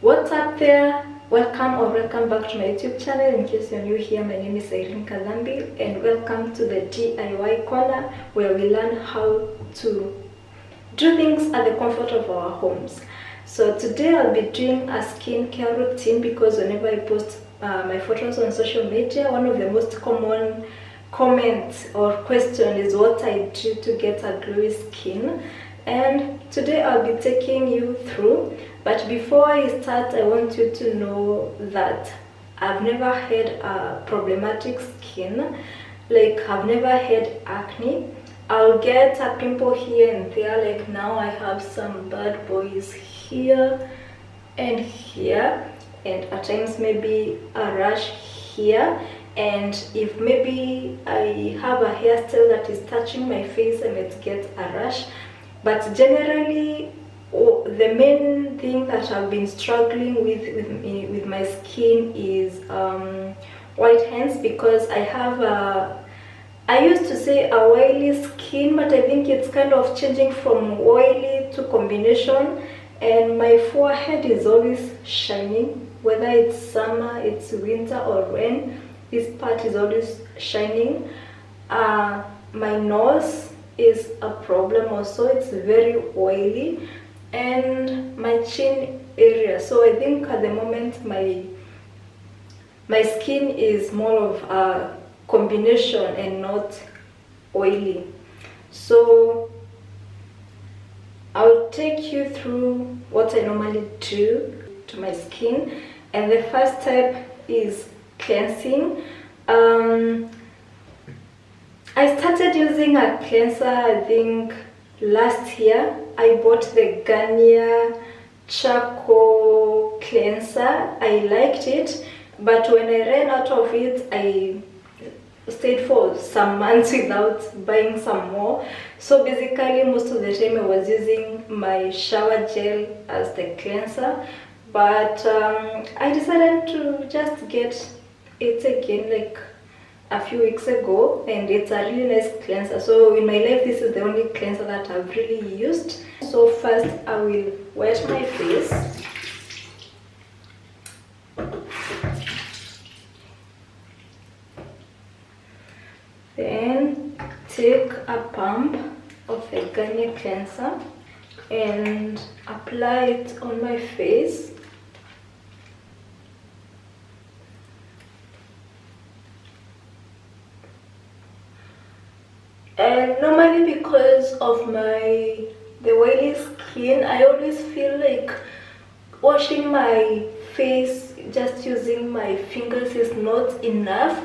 What's up there? Welcome back to my YouTube channel. In case you're new here, my name is Serum and welcome to the DIY corner, where we learn how to do things at the comfort of our homes. So today I'll be doing a skincare routine because whenever I post my photos on social media, one of the most common comments or question is what I do to get a glowy skin. And today I'll be taking you through, but before I start, I want you to know that I've never had a problematic skin. Like, I've never had acne. I'll get a pimple here and there. Like now I have some bad boys here and here, and at times maybe a rash here. And if maybe I have a hairstyle that is touching my face, I might get a rash. But generally, the main thing that I've been struggling with my skin is white hands, because I have I used to say a oily skin, but I think it's kind of changing from oily to combination, and my forehead is always shining, whether it's summer, it's winter or rain. This part is always shining. My nose is a problem also, it's very oily, and my chin area. So I think at the moment my skin is more of a combination and not oily. So I'll take you through what I normally do to my skin, and the first step is cleansing. I started using a cleanser, I think last year. I bought the Garnier charcoal cleanser. I liked it, but when I ran out of it, I stayed for some months without buying some more. So basically most of the time I was using my shower gel as the cleanser, but I decided to just get it again like a few weeks ago, and it's a really nice cleanser. So in my life, this is the only cleanser that I've really used. So first I will wet my face. Then take a pump of the Garnier cleanser and apply it on my face. And normally, because of the oily skin, I always feel like washing my face just using my fingers is not enough.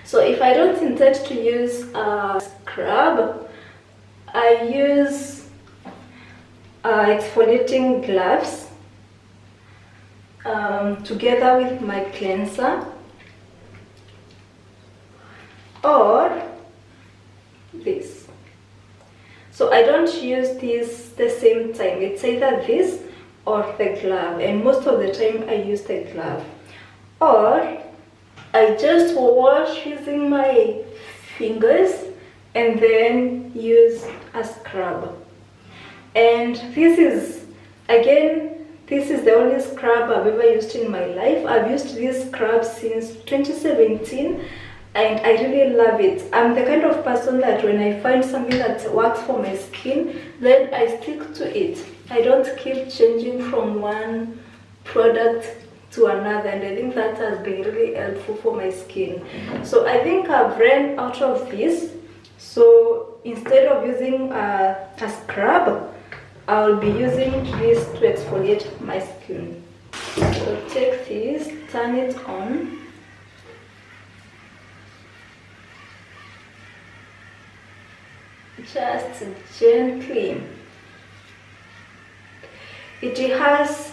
So if I don't intend to use a scrub, I use exfoliating gloves together with my cleanser, or this. So I don't use this the same time. It's either this or the glove, and most of the time I use the glove. Or I just wash using my fingers and then use a scrub. And this is, again, this is the only scrub I've ever used in my life. I've used this scrub since 2017. And I really love it. I'm the kind of person that when I find something that works for my skin, then I stick to it. I don't keep changing from one product to another, and I think that has been really helpful for my skin. So I think I've ran out of this. So instead of using a scrub, I'll be using this to exfoliate my skin. So take this, turn it on. Just gently. It has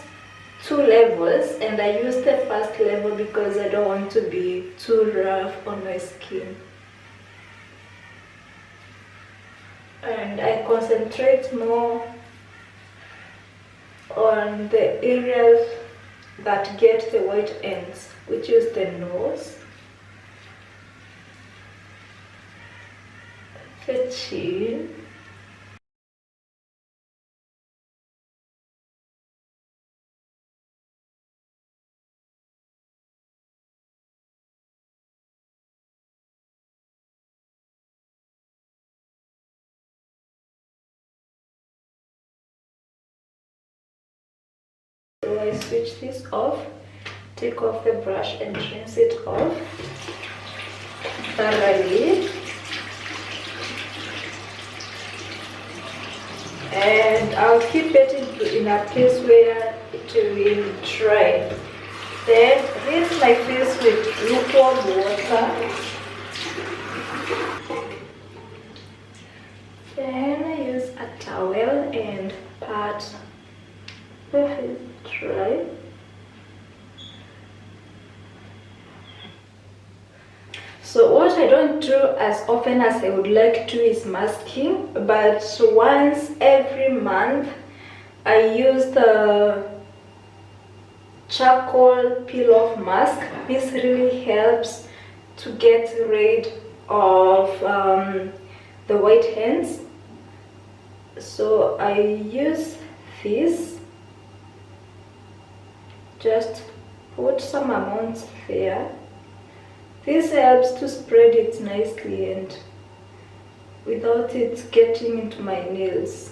2 levels, and I use the first level because I don't want to be too rough on my skin. And I concentrate more on the areas that get the white ends, which is the nose, the chin, I switch this off, take off the brush and rinse it off thoroughly. And I'll keep it in a place where it will dry. Then rinse my face with lukewarm water. Then I use a towel and pat the face dry. So what I don't do as often as I would like to is masking, but once every month I use the charcoal peel off mask. This really helps to get rid of the white hands. So I use this, just put some amount there. This helps to spread it nicely and without it getting into my nails.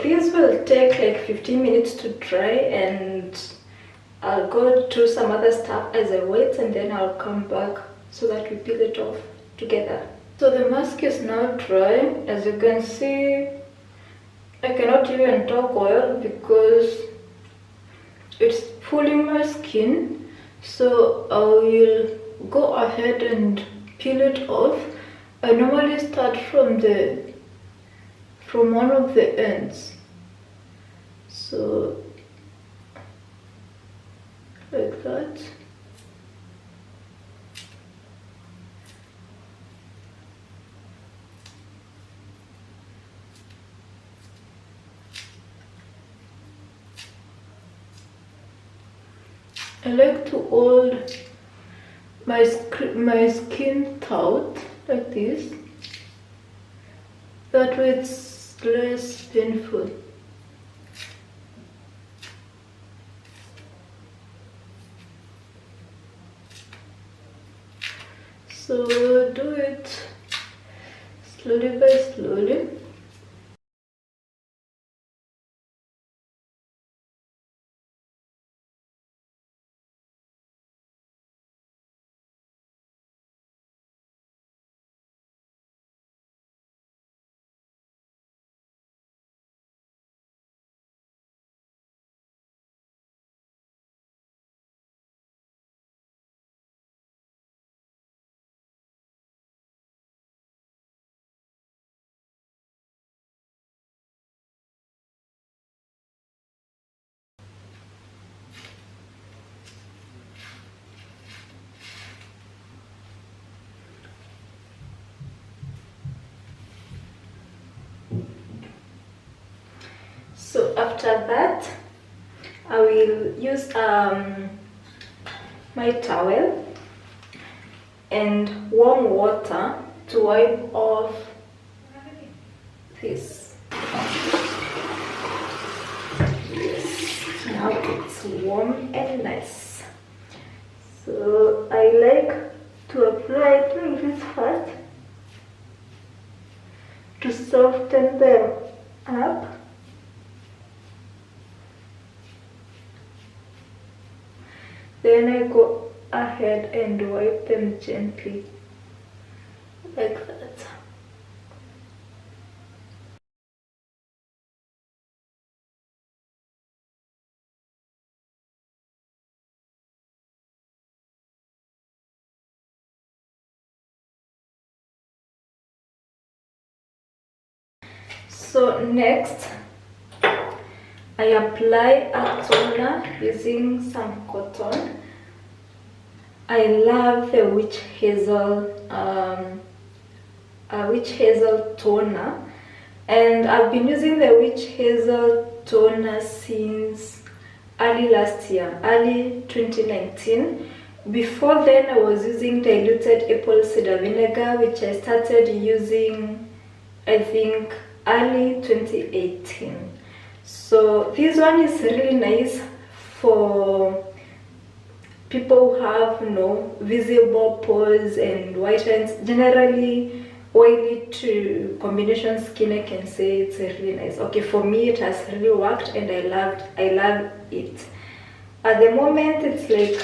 This will take like 15 minutes to dry, and I'll go do some other stuff as I wait, and then I'll come back so that we peel it off together. So the mask is now dry. As you can see, I cannot even talk well because it's pulling my skin. So I will go ahead and peel it off. I normally start from one of the ends, so like that. I like to hold my skin taut like this, that way it's less painful. So do it slowly by slowly. So after that, I will use my towel and warm water to wipe off this. Yes, now it's warm and nice. So I like to apply it like this first to soften them up. Then I go ahead and wipe them gently like that. So next, I apply a toner using some cotton. I love the witch hazel toner, and I've been using the witch hazel toner since early last year, early 2019. Before then, I was using diluted apple cider vinegar, which I started using, I think, early 2018. So this one is really nice for people who have no visible pores and white lines, generally oily to combination skin. I can say it's really nice. Okay, for me it has really worked, and I love it. At the moment, it's like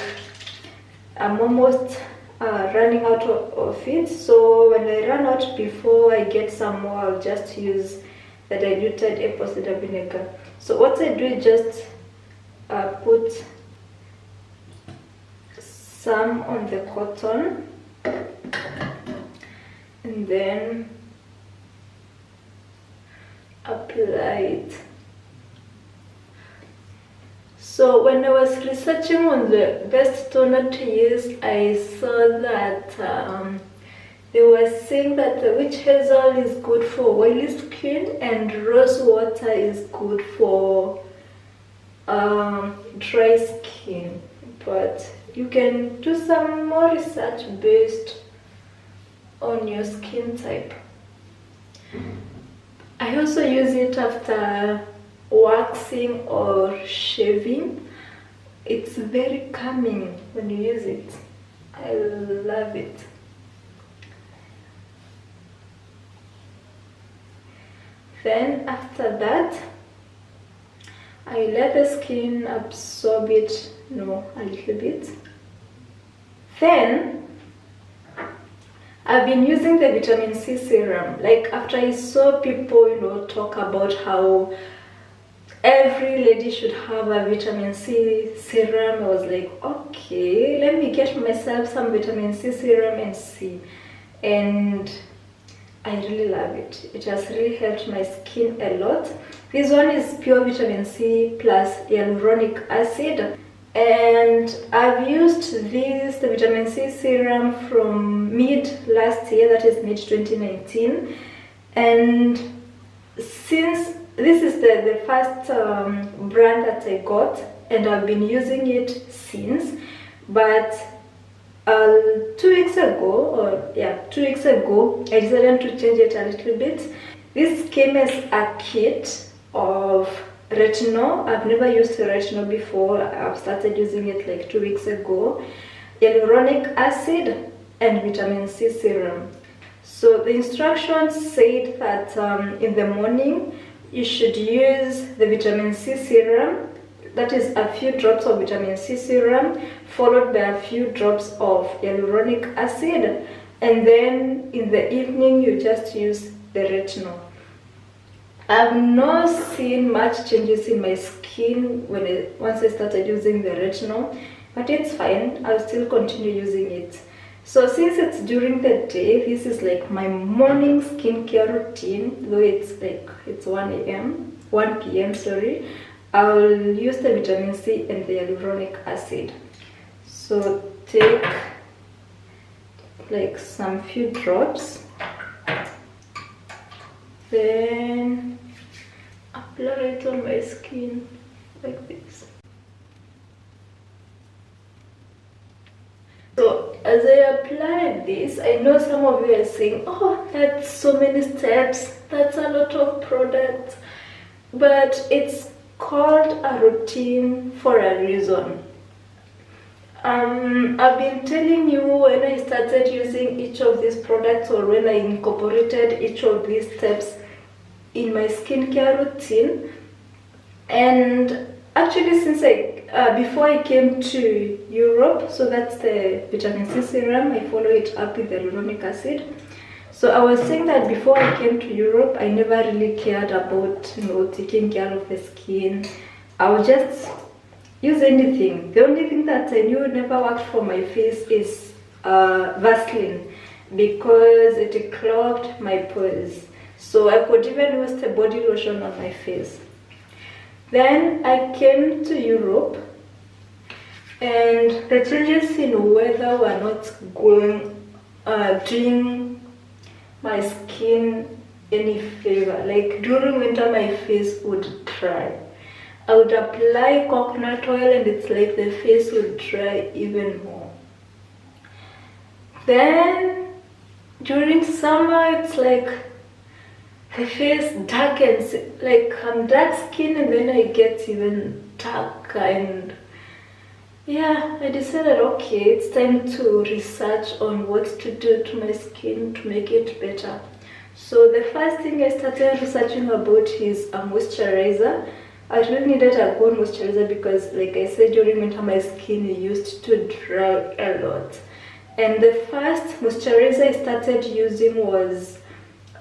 I'm almost running out of it. So when I run out, before I get some more, I'll just use the diluted apple cider vinegar. So what I do is just put some on the cotton, and then apply it. So when I was researching on the best toner to use, I saw that they were saying that the witch hazel is good for oily skin and rose water is good for dry skin. But you can do some more research based on your skin type. I also use it after waxing or shaving. It's very calming when you use it. I love it. Then after that, I let the skin absorb it, a little bit. Then I've been using the vitamin C serum. Like, after I saw people, talk about how every lady should have a vitamin C serum, I was like, okay, let me get myself some vitamin C serum and see. And I really love it. It has really helped my skin a lot. This one is pure vitamin C plus hyaluronic acid. And I've used the vitamin C serum from mid last year, that is mid 2019. And since this is the first brand that I got, and I've been using it since. But 2 weeks ago, I decided to change it a little bit. This came as a kit of retinol. I've never used retinol before. I've started using it like 2 weeks ago. Hyaluronic acid and vitamin C serum. So the instructions said that in the morning you should use the vitamin C serum. That is a few drops of vitamin C serum followed by a few drops of hyaluronic acid, and then in the evening you just use the retinol. I've not seen much changes in my skin once I started using the retinol, but it's fine. I'll still continue using it. So since it's during the day, this is like my morning skincare routine, though it's 1 p.m. sorry. I'll use the vitamin C and the hyaluronic acid. So take like some few drops, then apply it on my skin like this. So as I apply this, I know some of you are saying, oh, that's so many steps, that's a lot of product, but it's called a routine for a reason. I've been telling you when I started using each of these products, or when I incorporated each of these steps in my skincare routine. And actually, since before I came to Europe, so that's the vitamin C serum, I follow it up with the hyaluronic acid. So I was saying that before I came to Europe, I never really cared about taking care of the skin. I would just use anything. The only thing that I knew never worked for my face is Vaseline, because it clogged my pores. so I could even use the body lotion on my face. Then I came to Europe, and the changes in weather were not doing my skin any favor. Like during winter my face would dry. I would apply coconut oil and it's like the face would dry even more. Then during summer it's like the face darkens, like I'm dark skin and then I get even darker. And yeah, I decided, okay, it's time to research on what to do to my skin to make it better. So the first thing I started researching about is a moisturizer. I really needed a good moisturizer because, like I said, during winter my skin used to dry a lot. And the first moisturizer I started using was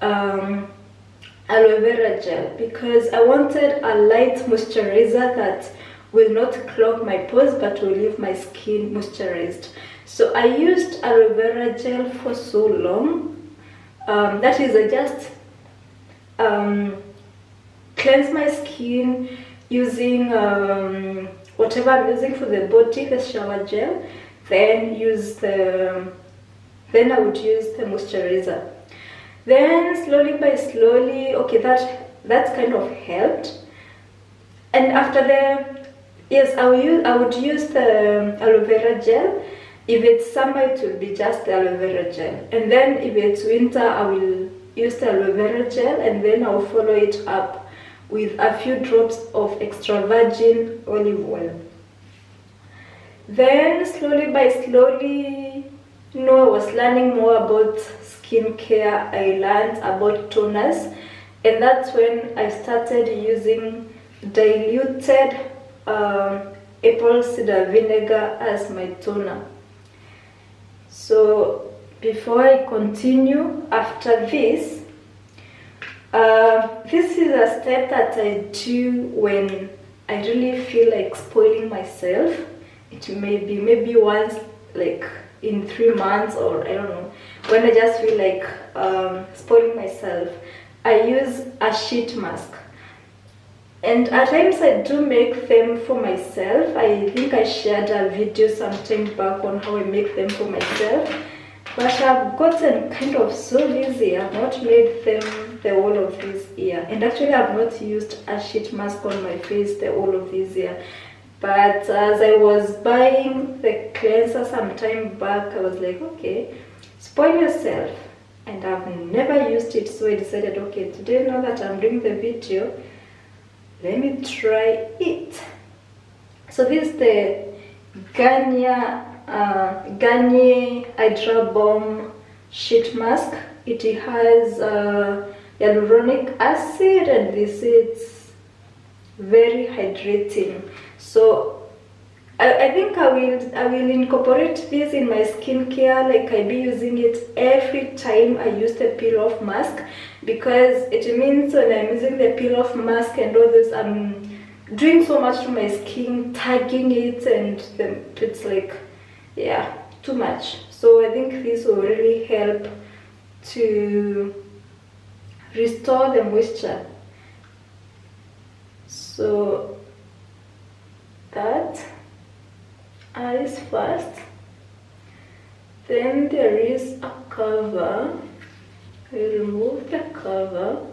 aloe vera gel, because I wanted a light moisturizer that will not clog my pores but will leave my skin moisturized. So I used aloe vera gel for so long. That is, I just cleanse my skin using whatever I'm using for the body, the shower gel, then I would use the moisturizer. Then slowly by slowly, okay, that kind of helped. And after I would use the aloe vera gel. If it's summer, it will be just the aloe vera gel. And then if it's winter, I will use the aloe vera gel, and then I'll follow it up with a few drops of extra virgin olive oil. Then slowly by slowly, I was learning more about skincare. I learned about toners, and that's when I started using diluted apple cider vinegar as my toner. So before I continue, after this, this is a step that I do when I really feel like spoiling myself. It may be maybe once, like in 3 months, or I don't know, when I just feel like spoiling myself. I use a sheet mask, and at times I do make them for myself. I think I shared a video sometime back on how I make them for myself, but I've gotten kind of so busy. I've not made them the whole of this year, and actually I've not used a sheet mask on my face the whole of this year. But as I was buying the cleanser some time back, I was like, okay, spoil yourself, and I've never used it. So I decided, okay, today, now that I'm doing the video, let me try it. So this is the Garnier Hydra Bomb Sheet Mask. It has hyaluronic acid, and this is very hydrating. So I think I will incorporate this in my skincare. Like I'll be using it every time I use the peel-off mask, because it means when I'm using the peel-off mask and all this, I'm doing so much to my skin, tagging it, and it's like, yeah, too much. So I think this will really help to restore the moisture. So that eyes first, then there is a cover. I remove the cover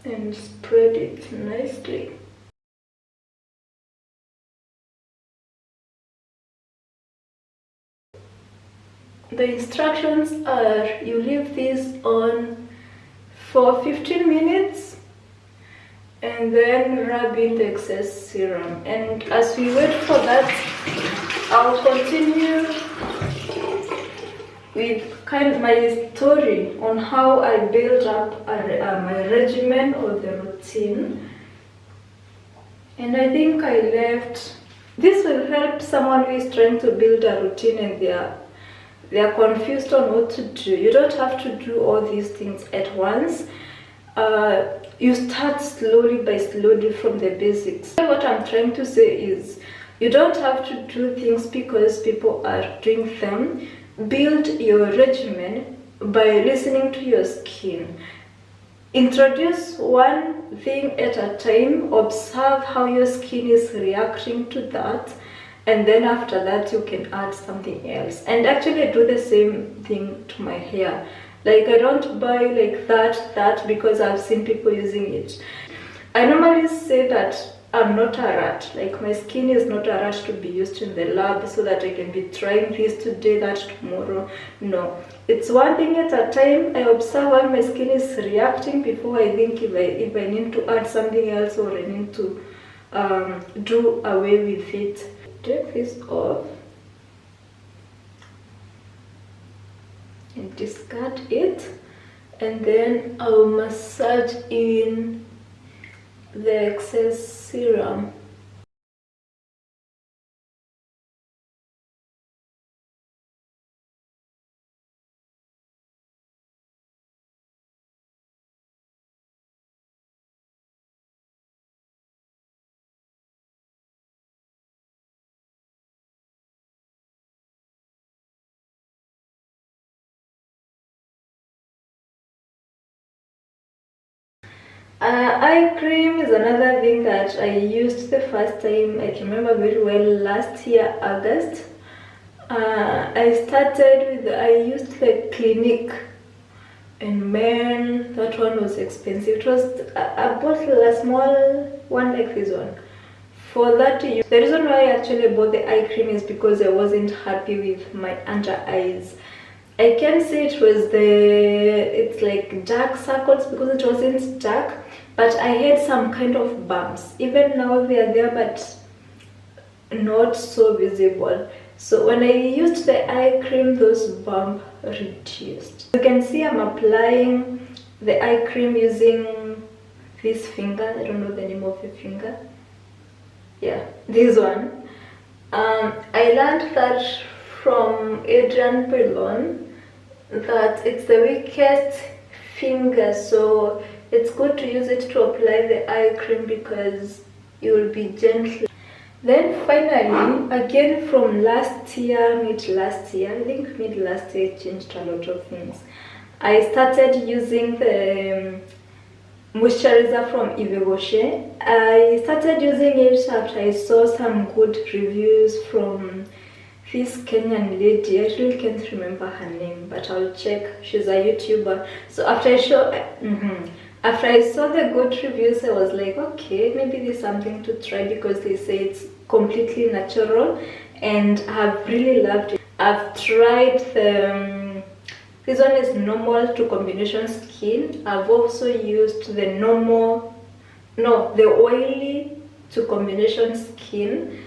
and spread it nicely. The instructions are, you leave this on for 15 minutes and then rub in the excess serum. And as we wait for that, I'll continue with kind of my story on how I build up my regimen or the routine. And I think I left, this will help someone who is trying to build a routine and they are confused on what to do. You don't have to do all these things at once. You start slowly by slowly from the basics. What I'm trying to say is, you don't have to do things because people are doing them. Build your regimen by listening to your skin. Introduce one thing at a time, observe how your skin is reacting to that, and then after that you can add something else. And actually do the same thing to my hair. Like, I don't buy like that because I've seen people using it. I normally say that I'm not a rat. Like, my skin is not a rat to be used in the lab so that I can be trying this today, that tomorrow. No, it's one thing at a time. I observe how my skin is reacting before I think if I need to add something else or I need to do away with it. Take this off and discard it, and then I'll massage in the excess serum. Eye cream is another thing that I used the first time. I can remember very well, last year August. I used the Clinique, and man, that one was expensive. It was a bottle, a small one like this one, for that to use. The reason why I actually bought the eye cream is because I wasn't happy with my under eyes. I can say it's like dark circles because it wasn't dark, but I had some kind of bumps. Even now they are there, but not so visible. So when I used the eye cream, those bumps reduced. You can see I'm applying the eye cream using this finger. I don't know the name of the finger. Yeah, this one. I learned that from Adrian Pelon, that it's the weakest finger, so it's good to use it to apply the eye cream because you will be gentle. Then finally, again from last year, I think mid last year, I changed a lot of things. I started using the moisturizer from Yves Rocher. I started using it after I saw some good reviews from this Kenyan lady. I really can't remember her name, but I'll check. She's a YouTuber. So after I saw the good reviews, I was like, okay, maybe there's something to try because they say it's completely natural, and I've really loved it. I've tried this one is normal to combination skin. I've also used the oily to combination skin.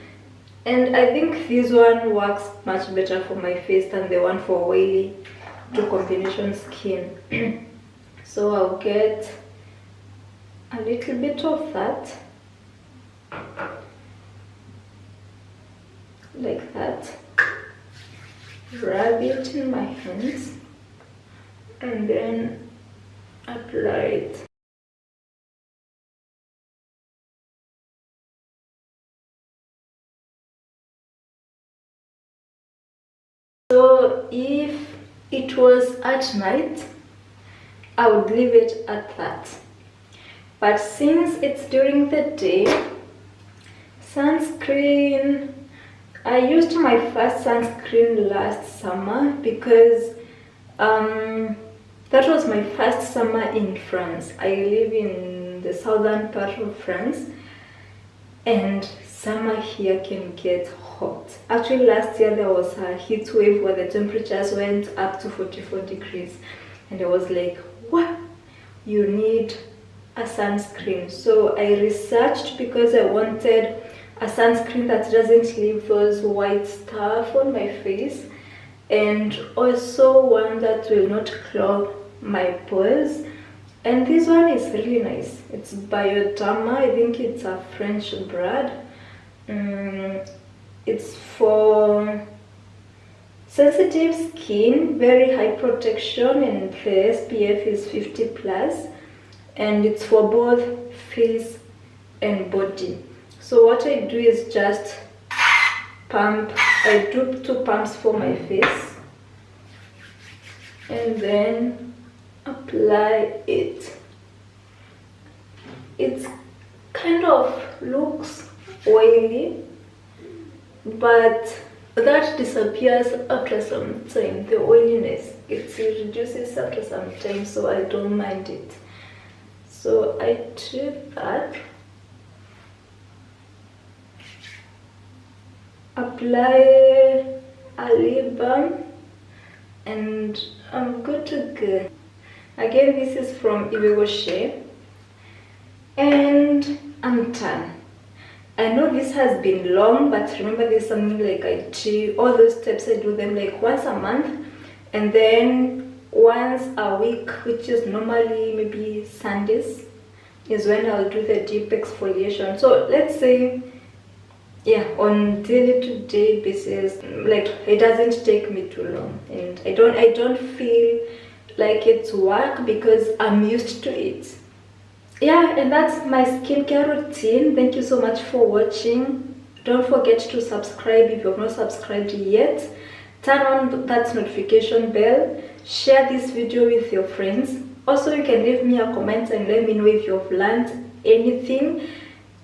And I think this one works much better for my face than the one for oily to combination skin. So I'll get a little bit of that, like that, rub it in my hands, and then apply it. So if it was at night, I would leave it at that. But since it's during the day, sunscreen, I used my first sunscreen last summer because that was my first summer in France. I live in the southern part of France, and summer here can get hot. Actually, last year there was a heat wave where the temperatures went up to 44 degrees, and I was like, what? You need a sunscreen. So I researched because I wanted a sunscreen that doesn't leave those white stuff on my face, and also one that will not clog my pores. And this one is really nice. It's Bioderma. I think it's a French brand. It's for sensitive skin, very high protection, and the SPF is 50 plus, and it's for both face and body. So what I do is just pump. I do 2 pumps for my face and then apply it It kind of looks oily, but that disappears after some time. The oiliness, it reduces after some time, so I don't mind it. So I treat that, apply a lip balm, and I'm good to go. Again, this is from Ibegoshe, and I'm done. I know this has been long, but remember, this is something like I do all those steps. I do them like once a month, and then once a week, which is normally maybe Sundays, is when I'll do the deep exfoliation. So let's say, yeah, on daily to day basis, like it doesn't take me too long, and I don't feel like it's work because I'm used to it. Yeah, and that's my skincare routine. Thank you so much for watching. Don't forget to subscribe if you have not subscribed yet. Turn on that notification bell. Share this video with your friends. Also, you can leave me a comment and let me know if you have learned anything.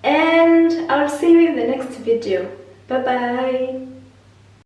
And I'll see you in the next video. Bye bye.